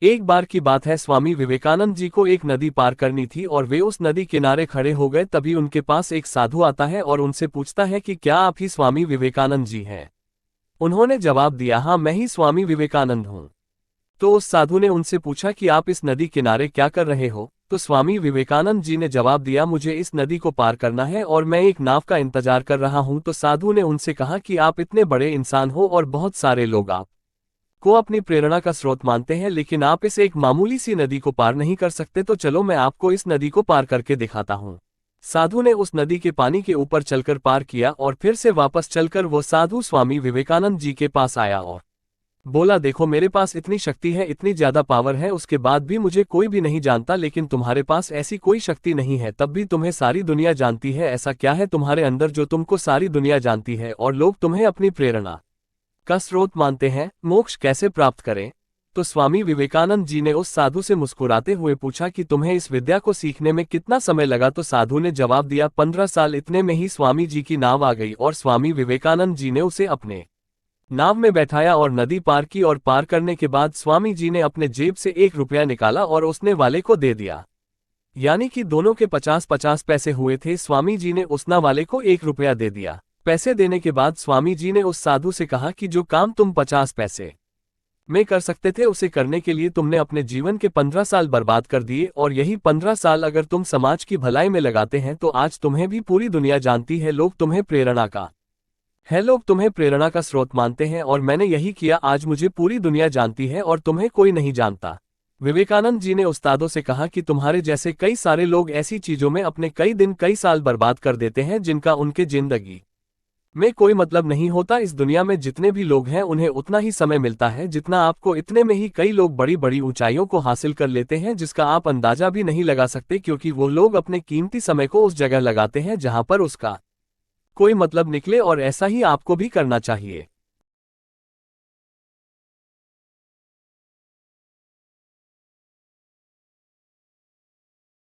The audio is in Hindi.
एक बार की बात है, स्वामी विवेकानंद जी को एक नदी पार करनी थी और वे उस नदी किनारे खड़े हो गए। तभी उनके पास एक साधु आता है और उनसे पूछता है कि क्या आप ही स्वामी विवेकानंद जी हैं। उन्होंने जवाब दिया, हाँ मैं ही स्वामी विवेकानंद हूँ। तो उस साधु ने उनसे पूछा कि आप इस नदी किनारे क्या कर रहे हो। तो स्वामी विवेकानंद जी ने जवाब दिया, मुझे इस नदी को पार करना है और मैं एक नाव का इंतजार कर रहा हूँ। तो साधु ने उनसे कहा कि आप इतने बड़े इंसान हो और बहुत सारे लोग आप को अपनी प्रेरणा का स्रोत मानते हैं, लेकिन आप इस एक मामूली सी नदी को पार नहीं कर सकते। तो चलो मैं आपको इस नदी को पार करके दिखाता हूँ। साधु ने उस नदी के पानी के ऊपर चलकर पार किया और फिर से वापस चलकर वो साधु स्वामी विवेकानंद जी के पास आया और बोला, देखो मेरे पास इतनी शक्ति है, इतनी ज्यादा पावर है, उसके बाद भी मुझे कोई भी नहीं जानता, लेकिन तुम्हारे पास ऐसी कोई शक्ति नहीं है, तब भी तुम्हें सारी दुनिया जानती है। ऐसा क्या है तुम्हारे अंदर जो तुमको सारी दुनिया जानती है और लोग तुम्हें अपनी प्रेरणा का स्रोत मानते हैं? मोक्ष कैसे प्राप्त करें? तो स्वामी विवेकानंद जी ने उस साधु से मुस्कुराते हुए पूछा कि तुम्हें इस विद्या को सीखने में कितना समय लगा? तो साधु ने जवाब दिया, 15 साल। इतने में ही स्वामी जी की नाव आ गई और स्वामी विवेकानंद जी ने उसे अपने नाव में बैठाया और नदी पार की। और पार करने के बाद स्वामी जी ने अपने जेब से 1 रुपया निकाला और उसने वाले को दे दिया, यानी कि दोनों के 50-50 पैसे हुए थे। स्वामी जी ने उसना वाले को 1 रुपया दे दिया। पैसे देने के बाद स्वामी जी ने उस साधु से कहा कि जो काम तुम 50 पैसे में कर सकते थे, उसे करने के लिए तुमने अपने जीवन के 15 साल बर्बाद कर दिए, और यही 15 साल अगर तुम समाज की भलाई में लगाते हैं तो आज तुम्हें भी पूरी दुनिया जानती है। लोग तुम्हें प्रेरणा का स्रोत मानते हैं और मैंने यही किया। आज मुझे पूरी दुनिया जानती है और तुम्हें कोई नहीं जानता। विवेकानंद जी ने उस्तादों से कहा कि तुम्हारे जैसे कई सारे लोग ऐसी चीजों में अपने कई दिन कई साल बर्बाद कर देते हैं जिनका उनके जिंदगी में कोई मतलब नहीं होता। इस दुनिया में जितने भी लोग हैं उन्हें उतना ही समय मिलता है जितना आपको। इतने में ही कई लोग बड़ी बड़ी ऊंचाइयों को हासिल कर लेते हैं जिसका आप अंदाजा भी नहीं लगा सकते, क्योंकि वो लोग अपने कीमती समय को उस जगह लगाते हैं जहां पर उसका कोई मतलब निकले। और ऐसा ही आपको भी करना चाहिए।